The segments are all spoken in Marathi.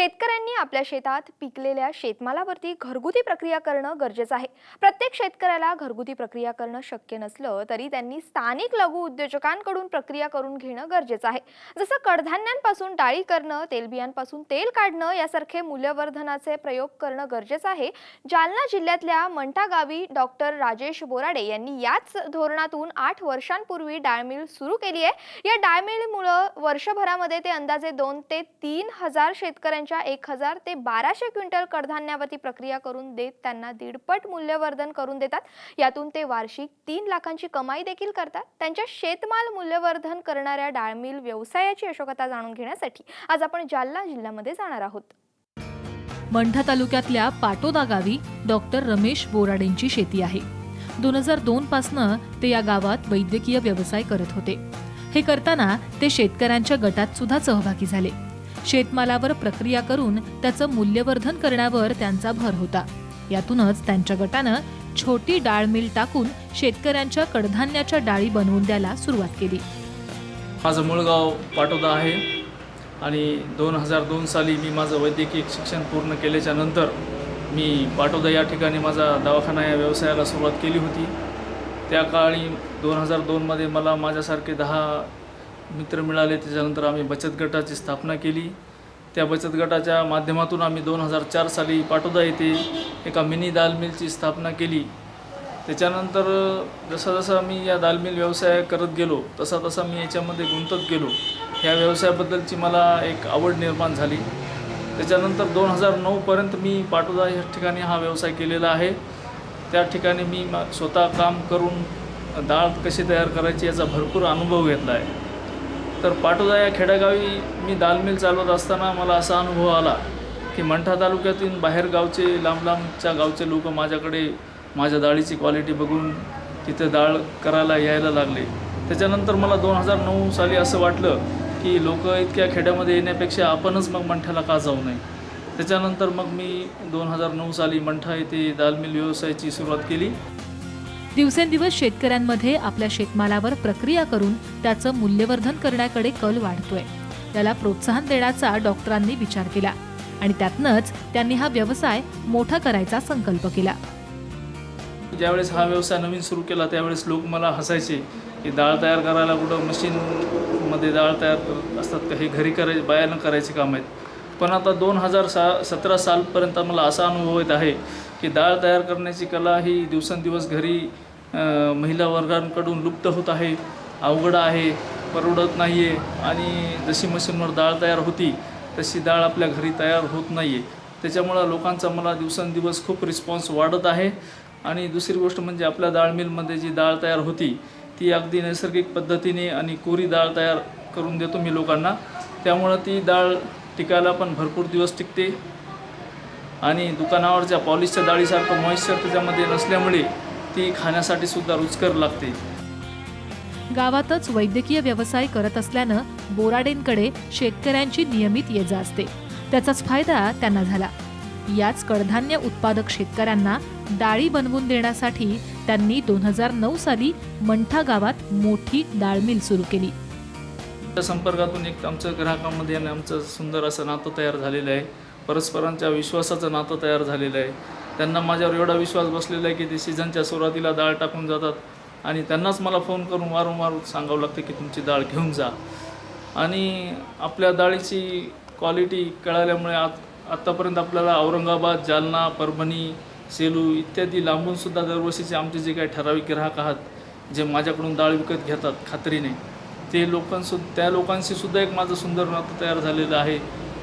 शेतकऱ्यांनी आपल्या शेतात पिकलेल्या शेतमालावरती घरगुती प्रक्रिया करणं गरजेचं आहे। प्रत्येक शेतकऱ्याला घरगुती प्रक्रिया करणं शक्य नसलं तरी त्यांनी स्थानिक लघु उद्योजकांकडून प्रक्रिया करून घेणं गरजेचं आहे। जसं कडधान्यांपासून डाळी करणं, तेलबियांपासून तेल काढणं यासारखे मूल्यवर्धनाचे प्रयोग करणं गरजेचं आहे। जालना जिल्ह्यातल्या मंठा गावी डॉक्टर राजेश बोराडे यांनी याच धोरणातून 8 वर्षांपूर्वी डाळ मिल सुरू केली आहे। या डाळ मिलमुळे वर्षभरामध्ये ते अंदाजे 2 ते 3 हजार शेतकऱ्यांच्या 1000 ते 1200 क्विंटल कडधान्यावरती प्रक्रिया करून देत त्यांना दीडपट मूल्यवर्धन करून देतात। यातून ते वार्षिक 3 लाखांची कमाई देखील करतात। त्यांच्या शेतमाल मूल्यवर्धन करणाऱ्या डाळ मिल व्यवसायाची यशोकथा जाणून घेण्यासाठी आज आपण जालना जिल्ह्यामध्ये जाणार आहोत। मंठा तालुक्यातल्या पाटोदा गावी डॉक्टर रमेश बोराडेंची शेती आहे। 2002 पासनं ते या गावात वैद्यकीय व्यवसाय करत होते। हे करताना ते शेतकऱ्यांच्या गटात सुद्धा सहभागी झाले। शेतमालावर प्रक्रिया करून त्याचं मूल्यवर्धन करण्यावर त्यांचा भर होता। यातूनच त्यांच्या गटानं छोटी डाळ मिल टाकून शेतकऱ्यांच्या कडधान्याच्या डाळी बनवून द्यायला सुरुवात केली। माझं मूळ गाव पाटोदा आहे आणि 2002 साली मी माझं वैद्यकीय शिक्षण पूर्ण केल्याच्या नंतर मी पाटोदा या ठिकाणी माझा दवाखाना या व्यवसायाला सुरुवात केली होती। त्या काळी 2002 मध्ये मला माझ्यासारखे 10 मित्र मिळाले। त्याच्यानंतर आम्ही बचत गटाची स्थापना केली। त्या बचत गटाच्या माध्यमातून आम्ही 2004 साली पाटोदा येथे एका मिनी दाल मिलची स्थापना केली। त्याच्यानंतर जसं मी या दाल मिल व्यवसाय करत गेलो तसा मी याच्यामध्ये गुंतत गेलो। ह्या व्यवसायाबद्दलची मला एक आवड निर्माण झाली। त्याच्यानंतर 2009 पर्यंत मी पाटोदा या ठिकाणी हा व्यवसाय केलेला आहे। त्या ठिकाणी मी स्वतः काम करून डाळ कशी तयार करायची याचा भरपूर अनुभव घेतला आहे। तर पाटोदा या खेडेगावी मी दाल मिल चालवत असताना मला असा अनुभव आला की मंठा तालुक्यातून बाहेर गावचे लांबच्या गावचे लोक माझ्याकडे माझ्या डाळीची क्वालिटी बघून तिथे डाळ करायला यायला लागले। त्याच्यानंतर मला 2009 साली असं वाटलं की लोक इतक्या खेड्यामध्ये येण्यापेक्षा आपणच मग मंठ्याला का जाऊ नये। त्याच्यानंतर मग मी 2009 साली मंठा येथे दाल मिल व्यवसायाची सुरुवात केली। दिवसेंदिवस शेतकऱ्यांमध्ये आपल्या शेतमालावर प्रक्रिया करून त्याचं मूल्यवर्धन करण्याकडे कल वाढतोय। त्याला प्रोत्साहन देण्याचा डॉक्टरांनी विचार केला आणि त्यातनंच त्यांनी हा व्यवसाय मोठा करायचा संकल्प केला। ज्यावेळेस हा व्यवसाय नवीन सुरू केला त्यावेळेस लोक मला हसायचे की डाळ तयार करायला कुठं मशीनमध्ये डाळ तयार असतात का, हे घरी करायचे बायानं करायचे काम आहेत। पण आता 2017 सालपर्यंत मला असा अनुभव येत आहे की डाळ तयार करण्याची कला ही दिवसेंदिवस घरी महिला वर्गांकडून लुप्त होत आहे, अवघड आहे, परवडत नाही आहे आणि जशी मशीनवर डाळ तयार होती तशी डाळ आपल्या घरी तयार होत नाही आहे। त्याच्यामुळं लोकांचा मला दिवसेंदिवस खूप रिस्पॉन्स वाढत आहे। आणि दुसरी गोष्ट म्हणजे आपल्या डाळ मिलमध्ये जी डाळ तयार होती ती अगदी नैसर्गिक पद्धतीने आणि कोरी डाळ तयार करून देतो मी लोकांना। त्यामुळं ती डाळ टिकायला पण भरपूर दिवस टिकते आणि दुकानावरच्या पॉलिशच्या डाळीसारखं मॉइश्चर त्याच्यामध्ये नसल्यामुळे ती खाण्यासाठी सुद्धा रुचकर लागते। गावातच वैद्यकीय व्यवसाय करत असल्यानं बोराडेंकडे शेतकऱ्यांची नियमित ये-जा असते। त्याचाच फायदा त्यांना झाला। याच कडधान्य उत्पादक शेतकऱ्यांना डाळी बनवून देण्यासाठी त्यांनी 2009 साली मंठा गावात मोठी डाळ मिल सुरू केली। त्या संपर्कातून एक आमच्या ग्राहकांमध्ये आणि आमचं सुंदर असं नातं तयार झालेलं आहे। परस्परांच्या विश्वासाचं नातं तयार झालेलं आहे। त्यांना माझ्यावर एवढा विश्वास बसलेला आहे की ते सीझनच्या सुरुवातीला डाळ टाकून जातात आणि त्यांनाच मला फोन करून वारंवार सांगावं लागतं की तुमची डाळ घेऊन जा। आणि आपल्या डाळीची क्वालिटी कळाल्यामुळे आत्तापर्यंत आपल्याला औरंगाबाद, जालना, परभणी, सेलू इत्यादी लांबूनसुद्धा दरवर्षीचे आमचे जे काही ठराविक ग्राहक आहात जे माझ्याकडून डाळ विकत घेतात खात्रीने, त्या लोकांशी सुद्धा एक माझं सुंदर नातं तयार झालेलं आहे।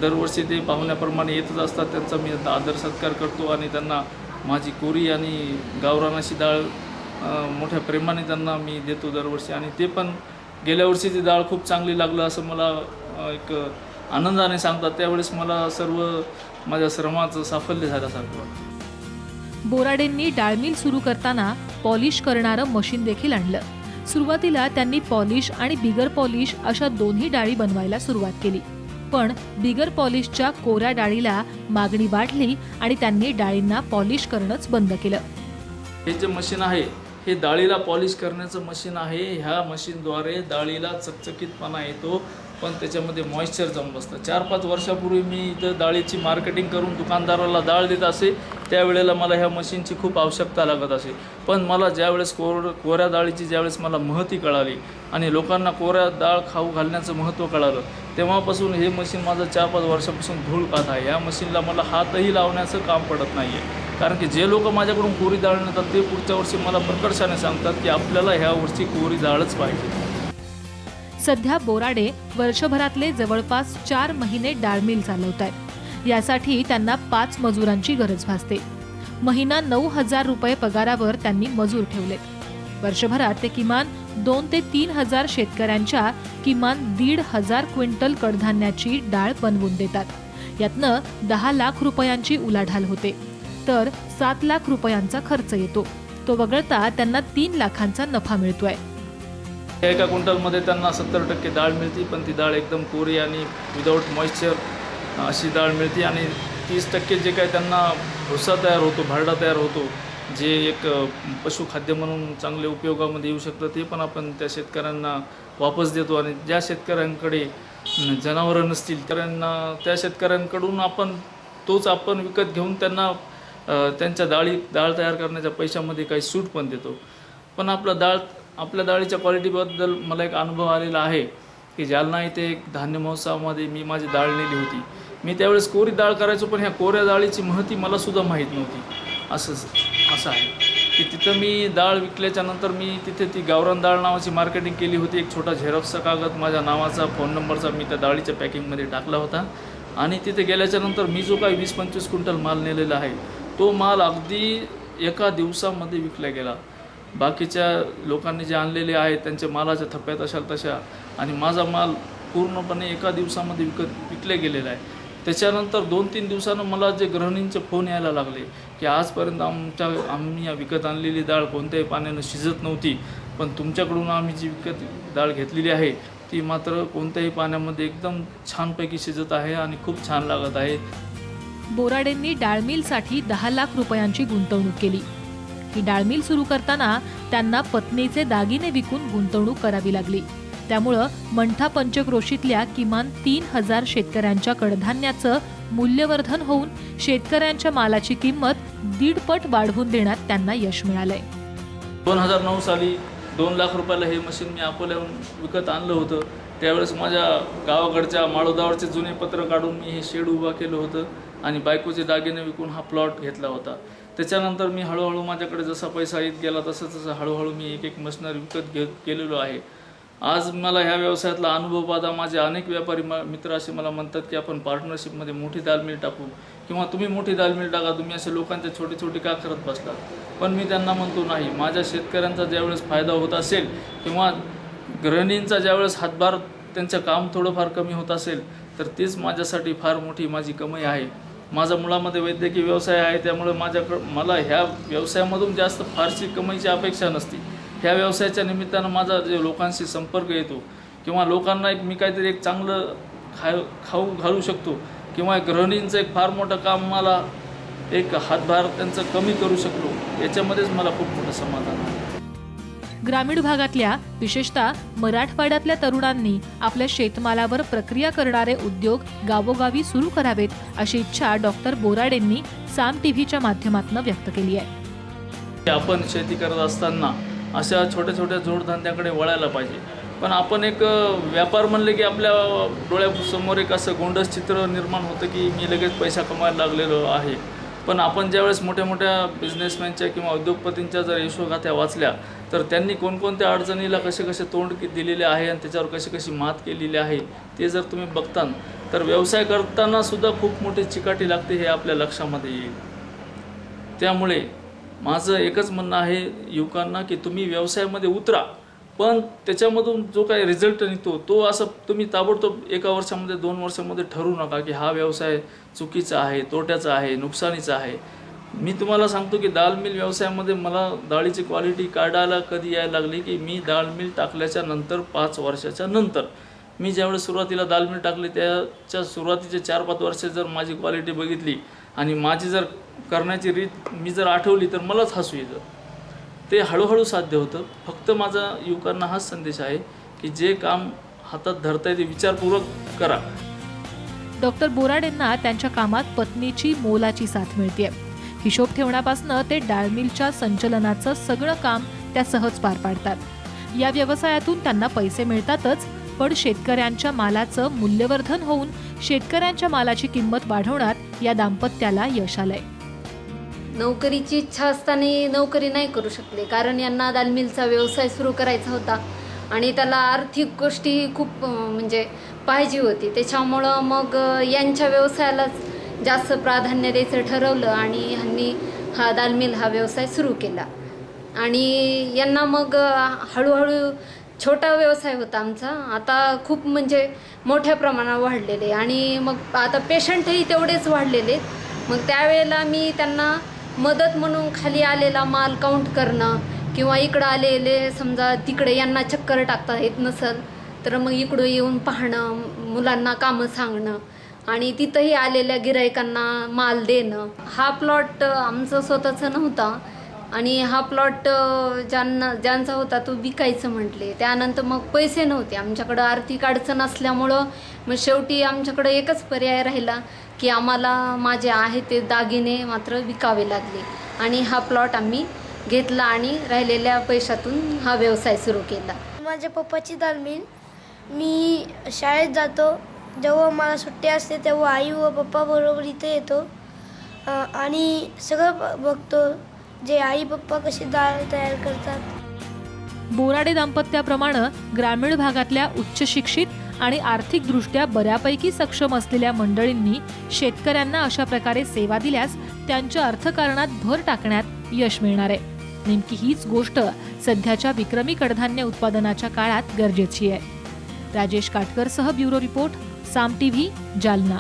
दरवर्षी ते पाहुण्याप्रमाणे येतच असतात। त्यांचा मी आदर सत्कार करतो आणि त्यांना माझी कोरी आणि गावरानाची डाळ मोठ्या प्रेमाने त्यांना मी देतो दरवर्षी। आणि ते पण गेल्या वर्षीची डाळ खूप चांगली लागलं असं मला एक आनंदाने सांगतात। त्यावेळेस मला सर्व माझ्या श्रमाचं साफल्य झाल्यासारखं वाटतं। बोराडेंनी डाळ मिल सुरू करताना पॉलिश करणारं मशीन देखील आणलं। सुरुवातीला त्यांनी पॉलिश आणि बिगर पॉलिश अशा दोन्ही डाळी बनवायला सुरुवात केली। पण बिगर पॉलिशच्या कोऱ्या डाळीला मागणी वाढली आणि त्यांनी डाळींना पॉलिश करणंच बंद केलं। हे जे मशीन आहे हे डाळीला पॉलिश करण्याचं मशीन आहे। ह्या मशीनद्वारे डाळीला चकचकीतपणा येतो पण त्याच्यामध्ये मॉइश्चर जमलं असतं. 4-5 वर्षापूर्वी मी इथं डाळीची मार्केटिंग करून दुकानदाराला डाळ देत असे, त्यावेळेला मला ह्या मशीनची खूप आवश्यकता लागत असे. पण मला ज्यावेळेस कोऱ्या डाळीची ज्यावेळेस मला महती कळाली आणि लोकांना कोऱ्या डाळ खाऊ घालण्याचं महत्त्व कळालं, तेव्हापासून हे मशीन माझं 4-5 वर्षापासून धूळ खात आहे. या मशीनला मला हातही लावण्याचं काम पडत नाही आहे. कारण की जे लोक माझ्याकडून कोरी डाळ नेतात ते पुढच्या वर्षी मला प्रकर्षाने सांगतात की आपल्याला ह्या वर्षी कोरी डाळच पाहिजे. सध्या बोराडे वर्षभरातले जवळपास 4 महिने डाळ मिल चालवत आहेत. यासाठी त्यांना 5 मजुरांची गरज भासते. महिना 9,000 रुपये पगारावर त्यांनी मजूर ठेवलेत. वर्षभरात ते किमान 2 ते 3 हजार शेतकऱ्यांच्या किमान 1,500 क्विंटल कडधान्याची डाळ बनवून देतात. यातनं 10 लाख रुपयांची उलाढाल होते, तर 7 लाख रुपयांचा खर्च येतो. तो वगळता त्यांना 3 लाखांचा नफा मिळतोय. एका क्विंटलमध्ये त्यांना 70% डाळ मिळते, पण ती डाळ एकदम कोरी आणि विदाऊट मॉइश्चर अशी डाळ मिळते. आणि 30% जे काय त्यांना भुसा तयार होतो, भरडा तयार होतो, जे एक पशुखाद्य म्हणून चांगले उपयोगामध्ये येऊ शकतं, ते पण आपण त्या शेतकऱ्यांना वापस देतो. आणि ज्या शेतकऱ्यांकडे जनावरं नसतील त्यांना त्या शेतकऱ्यांकडून आपण विकत घेऊन त्यांना त्यांच्या डाळ तयार करण्याच्या पैशामध्ये काही सूट पण देतो. पण आपल्या डाळीच्या क्वालिटीबद्दल मला एक अनुभव आलेला आहे की जालना इथे एक धान्य महोत्सवामध्ये मी माझी डाळ नेली होती. मी त्यावेळेस कोरी डाळ करायचो, पण ह्या कोऱ्या डाळीची महती मलासुद्धा माहीत नव्हती. असं आहे की तिथं मी डाळ विकल्याच्या नंतर मी तिथे ती गावरान डाळ नावाची मार्केटिंग केली होती. एक छोटा झेरॉक्सचा कागद माझ्या नावाचा, फोन नंबरचा मी त्या डाळीच्या पॅकिंगमध्ये टाकला होता. आणि तिथे गेल्याच्या नंतर मी जो काही 20-25 क्विंटल माल नेलेला आहे, तो माल अगदी एका दिवसामध्ये विकला गेला. बाकीच्या लोकांनी जे आणलेले आहेत त्यांच्या मालाच्या थप्प्यात अशाल तशा, आणि माझा माल पूर्णपणे एका दिवसामध्ये विकले गेलेला आहे. त्याच्यानंतर 2-3 दिवसानं मला जे गृहिणींचे फोन यायला लागले की आजपर्यंत आम्ही या विकत आणलेली डाळ कोणत्याही पाण्यानं शिजत नव्हती, पण तुमच्याकडून आम्ही जी विकत डाळ घेतलेली आहे ती मात्र कोणत्याही पाण्यामध्ये एकदम छानपैकी शिजत आहे आणि खूप छान लागत आहे. बोराडेंनी डाळ मिलसाठी 10 लाख रुपयांची गुंतवणूक केली. ही डाळ मिल सुरू करताना त्यांना पत्नीचे दागिने विकून गुंतवणूक करावी लागली. त्यामुळं मंठा पंचक्रोशीतल्या किमान 3,000 शेतकऱ्यांच्या कडधान्याचं मूल्यवर्धन होऊन शेतकऱ्यांच्या मालाची किंमत 1.5 पट वाढवून देण्यात त्यांना यश मिळालंय. 2009 साली 2 लाख रुपयाला हे मशीन मी अकोल्याहून विकत आणलं होतं. त्यावेळेस माझ्या गावाकडच्या माळोदावरचे जुने पत्र काढून मी हे शेड उभा केलं होतं आणि बायकोचे दागिने विकून हा प्लॉट घेतला होता. त्याच्यानंतर मी हळूहळू माझ्याकडे जसा पैसा येत गेला तसं हळूहळू मी एक मशिनरी विकत गेलेलो आहे. आज मला ह्या व्यवसायातला अनुभव पाहता माझे अनेक व्यापारी मित्र असे मला म्हणतात की आपण पार्टनरशिपमध्ये मोठी डाळ मिल टाकू, किंवा तुम्ही मोठी डाळ मिल टाका, तुम्ही असे लोकांच्या छोटी का करत बसलात. पण मी त्यांना म्हणतो नाही, माझ्या शेतकऱ्यांचा ज्यावेळेस फायदा होत असेल किंवा गृहिणींचा ज्यावेळेस हातभार त्यांचं काम थोडंफार कमी होत असेल तर तीच माझ्यासाठी फार मोठी माझी कमाई आहे. माझा मुळामध्ये वैद्यकीय व्यवसाय आहे, त्यामुळे मला ह्या व्यवसायामधून जास्त फारशी कमाईची अपेक्षा नसते. ह्या व्यवसायाच्या निमित्तानं माझा जे लोकांशी संपर्क येतो किंवा लोकांना मी काहीतरी एक चांगलं खाऊ घालू शकतो किंवा गृहिणींचं एक फार मोठं काम मला एक हातभार त्यांचं कमी करू शकलो, याच्यामध्येच मला खूप मोठं समाधान आहे. ग्रामीण भागातल्या विशेषतः मराठवाड्यातल्या तरुणांनी आपल्या शेतमालावर प्रक्रिया करणारे उद्योग गावोगावी सुरू करावेत अशी इच्छा डॉक्टर बोराडेंनी साम टीव्हीच्या माध्यमातून व्यक्त केली आहे. आपण शेती करत असताना अशा छोट्या जोडधंद्याकडे वळायला पाहिजे. पण आपण एक व्यापार म्हणले की आपल्या डोळ्यासमोर एक असं गोंडस चित्र निर्माण होतं की मी लगेच पैसा कमायला लागलेलो आहे. पण आपण ज्यावेळेस मोठ्या बिझनेसमॅनच्या किंवा उद्योगपतींच्या जर यशोगाथ्या वाचल्या तर त्यांनी कोणकोणत्या अडचणीला कसे तोंड दिलेले आहे आणि त्याच्यावर कशी मात केलेली आहे ते जर तुम्ही बघता तर व्यवसाय करताना सुद्धा खूप मोठी चिकाटी लागते, हे आपल्या लक्षामध्ये येईल. त्यामुळे माझं एकच म्हणणं आहे युवकांना की तुम्ही व्यवसायामध्ये उतरा, पण त्याच्यामधून जो काही रिझल्ट निघतो तो असं तुम्ही ताबडतोब 1 वर्षामध्ये 2 वर्षामध्ये ठरवू नका की हा व्यवसाय चुकीचा आहे, तोट्याचा आहे, नुकसानीचा आहे. मी तुम्हाला सांगतो की डाळ मिल व्यवसायामध्ये मला डाळीची क्वालिटी काढायला कधी यायला लागली की मी डाळ मिल टाकल्याच्या नंतर 5 वर्षाच्या नंतर. मी ज्यावेळेस सुरुवातीला डाळ मिल टाकली त्याच्या सुरुवातीचे 4-5 वर्षे जर माझी क्वालिटी बघितली आणि माझी जर करण्याची रीत मी जर आठवली तर मलाच हसू येतं. ते हळूहळू साध्य होतं. फक्त माझा युवकांना हाच संदेश आहे की जे काम हातात धरताय ते विचारपूर्वक करा. डॉक्टर बोराडेंना त्यांच्या कामात पत्नीची मोलाची साथ मिळते. हिशोब ठेवण्यापासून ते डाळमिलच्या संचलनाचं सगळं काम त्या सहज पार पाडतात. या व्यवसायातून त्यांना पैसे मिळतातच, पण शेतकऱ्यांच्या मालाचं मूल्यवर्धन होऊन शेतकऱ्यांच्या मालाची किंमत वाढवण्यात या दाम्पत्याला यश आलंय. नोकरीची इच्छा असताना नोकरी नाही करू शकले, कारण यांना दाल मिलचा व्यवसाय सुरू करायचा होता आणि त्याला आर्थिक गोष्टी खूप म्हणजे पाहिजे होती. त्याच्यामुळं मग यांच्या व्यवसायालाच जास्त प्राधान्य द्यायचं ठरवलं आणि ह्यांनी हा दाल मिल हा व्यवसाय सुरू केला. आणि यांना मग हळूहळू छोटा व्यवसाय होता आमचा, आता खूप म्हणजे मोठ्या प्रमाणावर वाढलेले आणि मग आता पेशंटही तेवढेच वाढलेले. मग त्यावेळेला मी त्यांना मदत म्हणून खाली आलेला माल काउंट करणं किंवा इकडं आलेले समजा तिकडे यांना चक्कर टाकता येत नसेल तर मग इकडं येऊन पाहणं, मुलांना कामं सांगणं आणि तिथंही आलेल्या गिरायकांना माल देणं. हा प्लॉट आमचा स्वतःचा नव्हता आणि हा प्लॉट ज्यांचा होता तो विकायचं म्हटले. त्यानंतर मग पैसे नव्हते आमच्याकडं, आर्थिक अडचण असल्यामुळं मग शेवटी आमच्याकडं एकच पर्याय राहिला की आम्हाला माझे आहे ते दागिने मात्र विकावे लागले आणि हा प्लॉट आम्ही घेतला आणि राहिलेल्या पैशातून हा व्यवसाय सुरू केला. माझ्या पप्पाची दाल मिल. मी शाळेत जातो, जेव्हा मला सुट्टी असते तेव्हा आई व पप्पा बरोबर इथे येतो आणि सगळं बघतो, जे आई पप्पा कशी डाळ तयार करतात. बोराडे दाम्पत्याप्रमाणे ग्रामीण भागातल्या उच्च शिक्षित आणि आर्थिकदृष्ट्या बऱ्यापैकी सक्षम असलेल्या मंडळींनी शेतकऱ्यांना अशा प्रकारे सेवा दिल्यास त्यांच्या अर्थकारणात भर टाकण्यात यश मिळणार आहे. नेमकी हीच गोष्ट सध्याच्या विक्रमी कडधान्य उत्पादनाच्या काळात गरजेची आहे. राजेश काटकरसह ब्युरो रिपोर्ट, साम टीव्ही, जालना.